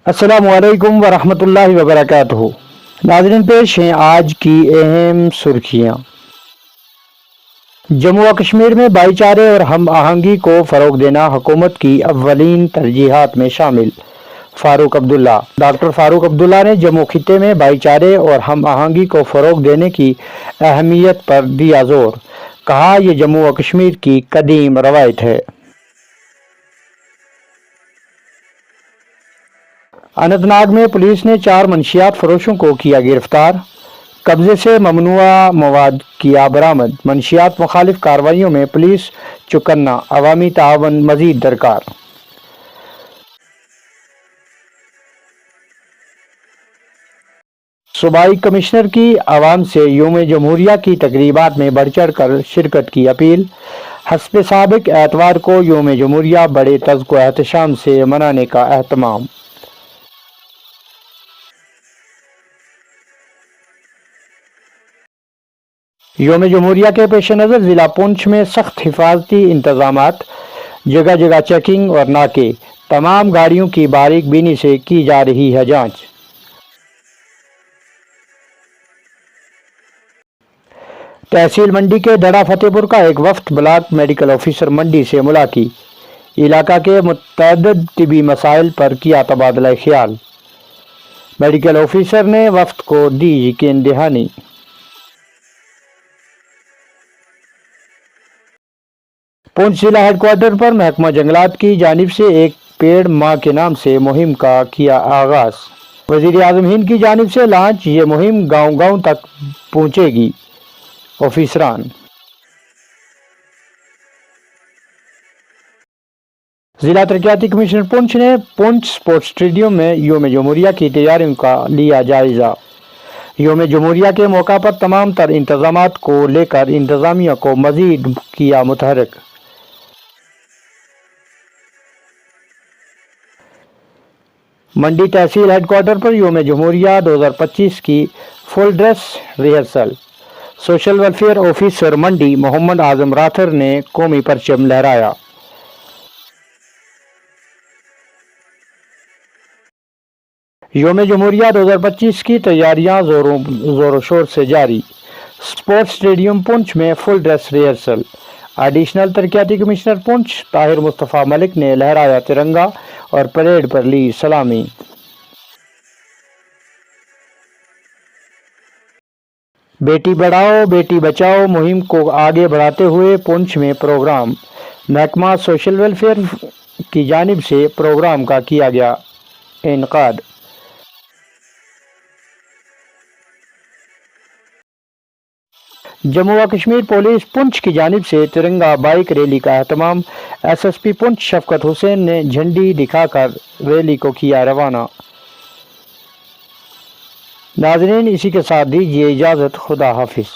السلام علیکم ورحمۃ اللہ وبرکاتہ۔ ناظرین، پیش ہیں آج کی اہم سرخیاں۔ جموں و کشمیر میں بھائی چارے اور ہم آہنگی کو فروغ دینا حکومت کی اولین ترجیحات میں شامل۔ فاروق عبداللہ۔ ڈاکٹر فاروق عبداللہ نے جموں خطے میں بھائی چارے اور ہم آہنگی کو فروغ دینے کی اہمیت پر دیا زور۔ کہا، یہ جموں و کشمیر کی قدیم روایت ہے۔ اننت ناگ میں پولیس نے 4 منشیات فروشوں کو کیا گرفتار۔ قبضے سے ممنوعہ مواد کیا برآمد۔ منشیات مخالف کارروائیوں میں پولیس چوکنا، عوامی تعاون مزید درکار۔ صوبائی کمشنر کی عوام سے یوم جمہوریہ کی تقریبات میں بڑھ چڑھ کر شرکت کی اپیل۔ حسب سابق اتوار کو یوم جمہوریہ بڑے تزک و احتشام سے منانے کا اہتمام۔ یوم جمہوریہ کے پیش نظر ضلع پونچھ میں سخت حفاظتی انتظامات، جگہ جگہ چیکنگ اور ناکے، تمام گاڑیوں کی باریک بینی سے کی جا رہی ہے جانچ۔ تحصیل منڈی کے ڈھڑا فتح پور کا ایک وفد بلاک میڈیکل آفیسر منڈی سے ملاقی، علاقہ کے متعدد طبی مسائل پر کیا تبادلہ خیال۔ میڈیکل آفیسر نے وفد کو دی یقین دہانی۔ پونچھ ضلع ہیڈ کوارٹر پر محکمہ جنگلات کی جانب سے ایک پیڑ ماں کے نام سے مہم کا کیا آغاز۔ وزیر اعظم ہند کی جانب سے لانچ، یہ مہم گاؤں گاؤں تک پہنچے گی۔ آفیسران۔ ضلع ترقیاتی کمشنر پونچھ نے پونچھ اسپورٹس اسٹیڈیم میں یوم جمہوریہ کی تیاریوں کا لیا جائزہ۔ یوم جمہوریہ کے موقع پر تمام تر انتظامات کو لے کر انتظامیہ کو مزید کیا متحرک۔ منڈی تحصیل ہیڈ کوارٹر پر یوم جمہوریہ 2025 کی full dress rehearsal. Social welfare officer Mandi Muhammad اعظم راتھر نے قومی پرچم لہرایا۔ یوم جمہوریہ 2025 کی تیاریاں زور و شور سے جاری۔ اسپورٹس اسٹیڈیم پونچھ میں فل ڈریس ریہرسل۔ ایڈیشنل ترقیاتی کمشنر پونچھ طاہر مصطفیٰ ملک نے لہرایا ترنگا اور پریڈ پر لی سلامی۔ بیٹی بڑھاؤ بیٹی بچاؤ مہم کو آگے بڑھاتے ہوئے پونچھ میں پروگرام۔ محکمہ سوشل ویلفیئر کی جانب سے پروگرام کا کیا گیا انعقاد۔ جموں و کشمیر پولیس پونچھ کی جانب سے ترنگا بائیک ریلی کا اہتمام۔ ایس ایس پی پونچھ شفقت حسین نے جھنڈی دکھا کر ریلی کو کیا روانہ۔ ناظرین، اسی کے ساتھ دیجیے اجازت۔ خدا حافظ۔